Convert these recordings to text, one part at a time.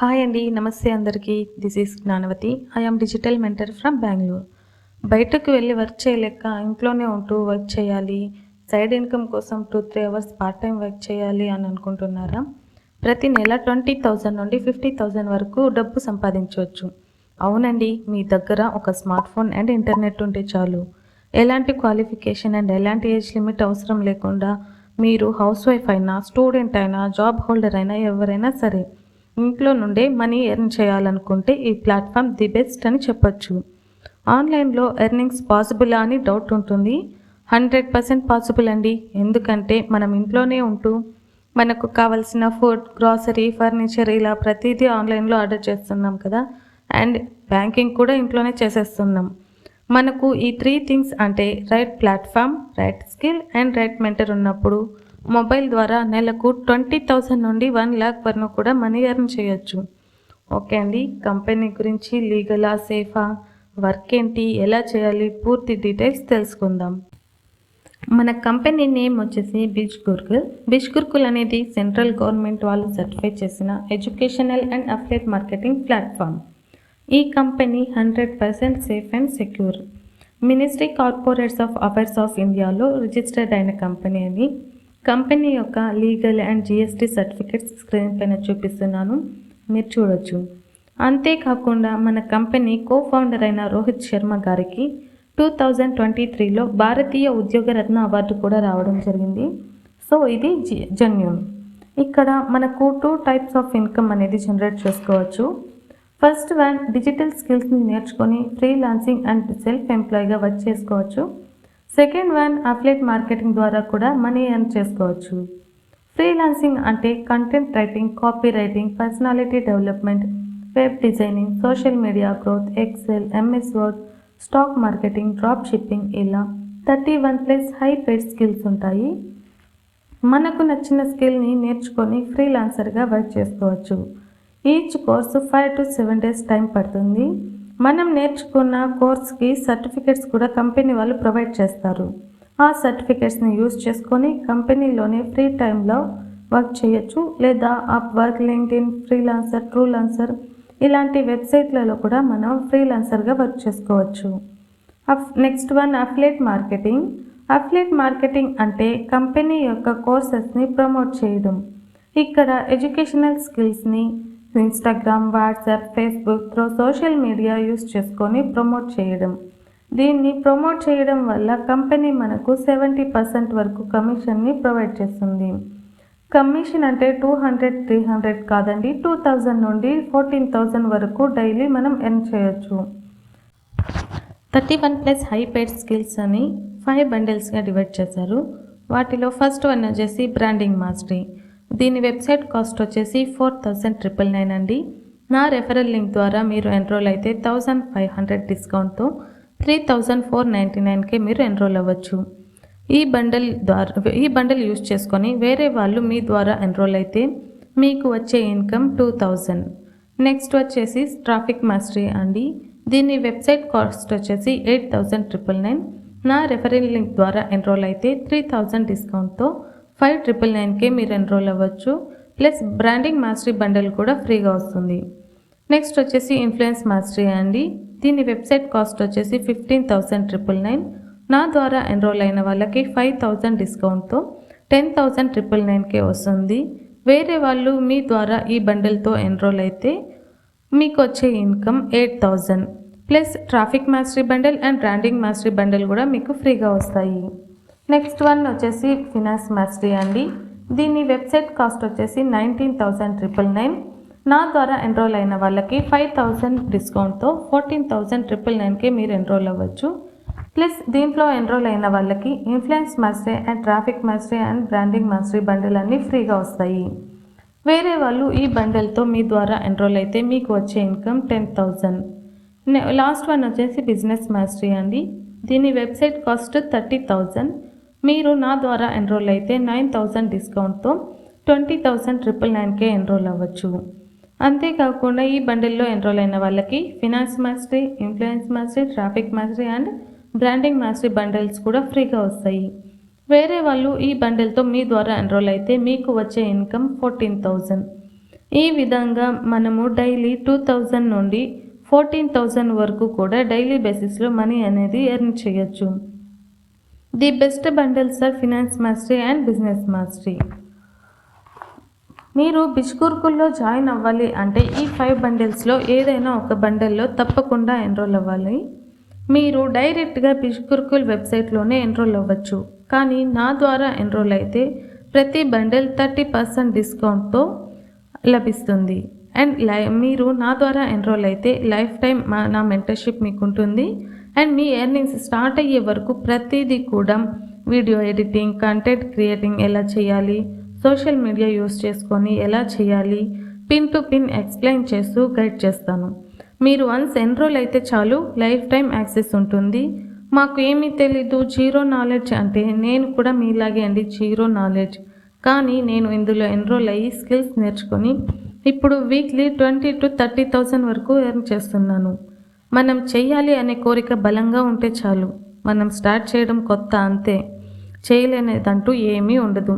Hi అండి. నమస్తే అందరికీ. This is Gnanavathi. I am digital mentor from Bengaluru. బయటకు వెళ్ళి వర్క్ చేయలేక ఇంట్లోనే ఉంటూ వర్క్ చేయాలి, సైడ్ ఇన్కమ్ కోసం 2-3 అవర్స్ పార్ట్ టైం వర్క్ చేయాలి అని అనుకుంటున్నారా? ప్రతి నెల 20,000 నుండి 50,000 వరకు డబ్బు సంపాదించవచ్చు. అవునండి, మీ దగ్గర ఒక స్మార్ట్ ఫోన్ అండ్ ఇంటర్నెట్ ఉంటే చాలు. ఎలాంటి క్వాలిఫికేషన్ అండ్ ఎలాంటి ఏజ్ లిమిట్ అవసరం లేకుండా మీరు హౌస్ వైఫ్ అయినా, స్టూడెంట్ అయినా, జాబ్ హోల్డర్ అయినా ఎవరైనా సరే ఇంట్లో నుండే మనీ ఎర్న్ చేయాలనుకుంటే ఈ ప్లాట్ఫామ్ ది బెస్ట్ అని చెప్పొచ్చు. ఆన్లైన్లో ఎర్నింగ్స్ పాసిబులా అని డౌట్ ఉంటుంది. 100% పాసిబుల్ అండి. ఎందుకంటే మనం ఇంట్లోనే ఉంటూ మనకు కావాల్సిన ఫుడ్, గ్రాసరీ, ఫర్నిచర్ ఇలా ప్రతిదీ ఆన్లైన్లో ఆర్డర్ చేస్తున్నాం కదా. అండ్ బ్యాంకింగ్ కూడా ఇంట్లోనే చేసేస్తున్నాం. మనకు ఈ 3 థింగ్స్ అంటే right platform, right skill and right mentor ఉన్నప్పుడు మొబైల్ ద్వారా నెలకు 20,000 నుండి 1,00,000 వరకు కూడా మనీ ఎర్న్ చేయొచ్చు. ఓకే అండి, కంపెనీ గురించి లీగలా, సేఫా, వర్క్ ఏంటి, ఎలా చేయాలి, పూర్తి డీటెయిల్స్ తెలుసుకుందాం. మన కంపెనీ నేమ్ వచ్చేసి బిజ్ గురుకుల్. బిజ్ గురుకుల్ అనేది సెంట్రల్ గవర్నమెంట్ వాళ్ళు సర్టిఫై చేసిన educational and affiliate marketing platform. ఈ company 100% safe and secure. Ministry corporates of affairs ఆఫ్ ఇండియాలో రిజిస్టర్డ్ అయిన కంపెనీ అని. కంపెనీ యొక్క legal and GST certificates screen పైన చూపిస్తున్నాను, మీరు చూడొచ్చు. అంతేకాకుండా మన కంపెనీ కో-ఫౌండర్ అయిన రోహిత్ శర్మ గారికి 2023లో భారతీయ ఉద్యోగరత్న అవార్డు కూడా రావడం జరిగింది. సో ఇది జెన్యూన్. ఇక్కడ మనకు 2 టైప్స్ ఆఫ్ ఇన్కమ్ అనేది జనరేట్ చేసుకోవచ్చు. ఫస్ట్ వన్, డిజిటల్ స్కిల్స్ని నేర్చుకొని ఫ్రీలాన్సింగ్ అండ్ సెల్ఫ్ ఎంప్లాయ్గా వర్క్ చేసుకోవచ్చు. సెకండ్ వన్, అఫిలియేట్ మార్కెటింగ్ ద్వారా కూడా మనీ ఎర్న్ చేసుకోవచ్చు. ఫ్రీలాన్సింగ్ అంటే content writing, copy writing, personality development, web designing, social media growth, excel, MS word, stock marketing, drop shipping ఇలా 31+ high paid skills ఉంటాయి. మనకు నచ్చిన స్కిల్ని నేర్చుకొని ఫ్రీలాన్సర్గా వర్క్ చేసుకోవచ్చు. Each course 5 to 7 days time పడుతుంది. మనం నేర్చుకున్న కోర్స్కి సర్టిఫికేట్స్ కూడా కంపెనీ వాళ్ళు ప్రొవైడ్ చేస్తారు. ఆ సర్టిఫికేట్స్ని యూజ్ చేసుకొని కంపెనీలోనే ఫ్రీ టైంలో వర్క్ చేయొచ్చు. లేదా అప్వర్క్, లింక్డ్ఇన్, ఫ్రీలాన్సర్, ట్రూలాన్సర్ ఇలాంటి వెబ్సైట్లలో కూడా మనం ఫ్రీలాన్సర్గా వర్క్ చేసుకోవచ్చు. Next one, affiliate marketing. Affiliate marketing అంటే కంపెనీ యొక్క కోర్సెస్ని ప్రమోట్ చేయడం. ఇక్కడ ఎడ్యుకేషనల్ స్కిల్స్ని Instagram, WhatsApp, Facebook through social media use చేసుకొని ప్రమోట్ చేయడం. దీన్ని ప్రమోట్ చేయడం వల్ల కంపెనీ మనకు 70% వరకు కమిషన్ని ప్రొవైడ్ చేస్తుంది. కమిషన్ అంటే 200-300 కాదండి, 2,000 నుండి 14,000 వరకు డైలీ మనం ఎర్న్ చేయొచ్చు. 31+ హై పెయిడ్ స్కిల్స్ అని 5 బండిల్స్గా డివైడ్ చేశారు. వాటిలో ఫస్ట్ వన్ వచ్చేసి బ్రాండింగ్ మాస్టరీ. దీని వెబ్సైట్ కాస్ట్ వచ్చేసి 4,999 అండి. నా రెఫరల్ లింక్ ద్వారా మీరు ఎన్రోల్ అయితే 1,500 డిస్కౌంట్తో 3,499కే మీరు ఎన్రోల్ అవ్వచ్చు. ఈ బండిల్ యూజ్ చేసుకొని వేరే వాళ్ళు మీ ద్వారా ఎన్రోల్ అయితే మీకు వచ్చే ఇన్కమ్ 2,000. నెక్స్ట్ వచ్చేసి ట్రాఫిక్ మాస్టరీ అండి. దీని వెబ్సైట్ కాస్ట్ వచ్చేసి 8,999. నా రెఫరల్ లింక్ ద్వారా ఎన్రోల్ అయితే 3,000 డిస్కౌంట్తో 5,999కే మీరు ఎన్రోల్ అవ్వచ్చు. ప్లస్ బ్రాండింగ్ మాస్టరీ బండిల్ కూడా ఫ్రీగా వస్తుంది. నెక్స్ట్ వచ్చేసి ఇన్ఫ్లుయెన్స్ మాస్టరీ అండి. దీని వెబ్సైట్ కాస్ట్ వచ్చేసి 15,999. నా ద్వారా ఎన్రోల్ అయిన వాళ్ళకి 5,000 డిస్కౌంట్తో 10,999కే వస్తుంది. వేరే వాళ్ళు మీ ద్వారా ఈ బండిల్తో ఎన్రోల్ అయితే మీకు వచ్చే income 8,000. Plus traffic mastery bundle and branding mastery bundle కూడా మీకు ఫ్రీగా వస్తాయి. నెక్స్ట్ వన్ వచ్చేసి ఫినాన్స్ మాస్టరీ అండి. దీని వెబ్సైట్ కాస్ట్ వచ్చేసి 19,999. నా ద్వారా ఎన్రోల్ అయిన వాళ్ళకి 5,000 డిస్కౌంట్తో 14,999కే మీరు ఎన్రోల్ అవ్వచ్చు. ప్లస్ దీంట్లో ఎన్రోల్ అయిన వాళ్ళకి influence mastery and traffic mastery and branding mastery bundle అన్నీ ఫ్రీగా వస్తాయి. వేరే వాళ్ళు ఈ బండిల్తో మీ ద్వారా ఎన్రోల్ అయితే మీకు వచ్చే ఇన్కమ్ 10,000. లాస్ట్ వన్ వచ్చేసి బిజినెస్ మాస్టరీ అండి. దీని వెబ్సైట్ కాస్ట్ 30,000. మీరు నా ద్వారా ఎన్రోల్ అయితే 9,000 డిస్కౌంట్తో 20,999కే ఎన్రోల్ అవ్వచ్చు. అంతేకాకుండా ఈ బండిల్లో ఎన్రోల్ అయిన వాళ్ళకి finance mastery, influence mastery, traffic mastery and branding mastery bundles కూడా ఫ్రీగా వస్తాయి. వేరే వాళ్ళు ఈ బండిల్తో మీ ద్వారా ఎన్రోల్ అయితే మీకు వచ్చే ఇన్కమ్ 14,000. ఈ విధంగా మనము డైలీ 2000 నుండి 14,000 వరకు కూడా డైలీ బేసిస్లో మనీ అనేది ఎర్న్ చేయొచ్చు. The best bundles are finance mastery and business mastery. మీరు బిజ్ గురుకుల్లో జాయిన్ అవ్వాలి అంటే ఈ 5 బండిల్స్లో ఏదైనా ఒక బండిల్లో తప్పకుండా ఎన్రోల్ అవ్వాలి. మీరు డైరెక్ట్గా బిజ్ గురుకుల్ వెబ్సైట్లోనే ఎన్రోల్ అవ్వచ్చు. కానీ నా ద్వారా ఎన్రోల్ అయితే ప్రతి బండిల్ 30% డిస్కౌంట్తో లభిస్తుంది. అండ్ మీరు నా ద్వారా ఎన్రోల్ అయితే లైఫ్ టైం నా మెంటర్షిప్ మీకు ఉంటుంది. అండ్ మీ ఎర్నింగ్స్ స్టార్ట్ అయ్యే వరకు ప్రతిదీ కూడా వీడియో ఎడిటింగ్, కంటెంట్ క్రియేటింగ్ ఎలా చేయాలి, సోషల్ మీడియా యూస్ చేసుకొని ఎలా చేయాలి, పిన్ టు పిన్ ఎక్స్ప్లెయిన్ చేస్తూ గైడ్ చేస్తాను. మీరు వన్స్ ఎన్రోల్ అయితే చాలు, లైఫ్ టైం యాక్సెస్ ఉంటుంది. మాకు ఏమీ తెలీదు, జీరో నాలెడ్జ్ అంటే నేను కూడా మీలాగే అండి, జీరో నాలెడ్జ్. కానీ నేను ఇందులో ఎన్రోల్ అయ్యి స్కిల్స్ నేర్చుకొని ఇప్పుడు వీక్లీ 20,000 to 30,000 వరకు ఎర్న్ చేస్తున్నాను. మనం చెయ్యాలి అనే కోరిక బలంగా ఉంటే చాలు. మనం స్టార్ట్ చేయడం కొత్త అంతే, చేయలేనిదంటూ ఏమీ ఉండదు.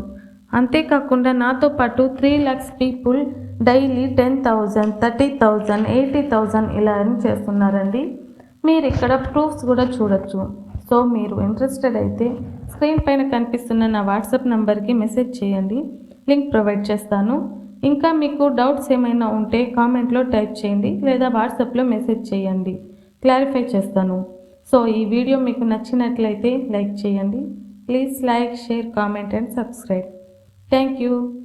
అంతేకాకుండా నాతో పాటు 3 lakhs పీపుల్ డైలీ 10,000, 30,000, 80,000 ఇలా ఎర్న్ చేస్తున్నారండి. మీరు ఇక్కడ ప్రూఫ్స్ కూడా చూడొచ్చు. సో మీరు ఇంట్రెస్టెడ్ అయితే స్క్రీన్ పైన కనిపిస్తున్న నా వాట్సాప్ నంబర్కి మెసేజ్ చేయండి, లింక్ ప్రొవైడ్ చేస్తాను. ఇంకా మీకు డౌట్స్ ఏమైనా ఉంటే కామెంట్లో టైప్ చేయండి లేదా వాట్సాప్లో మెసేజ్ చేయండి, క్లారిఫై చేస్తాను. సో ఈ వీడియో మీకు నచ్చినట్లయితే లైక్ చేయండి. Please like, share, comment and subscribe. Thank you.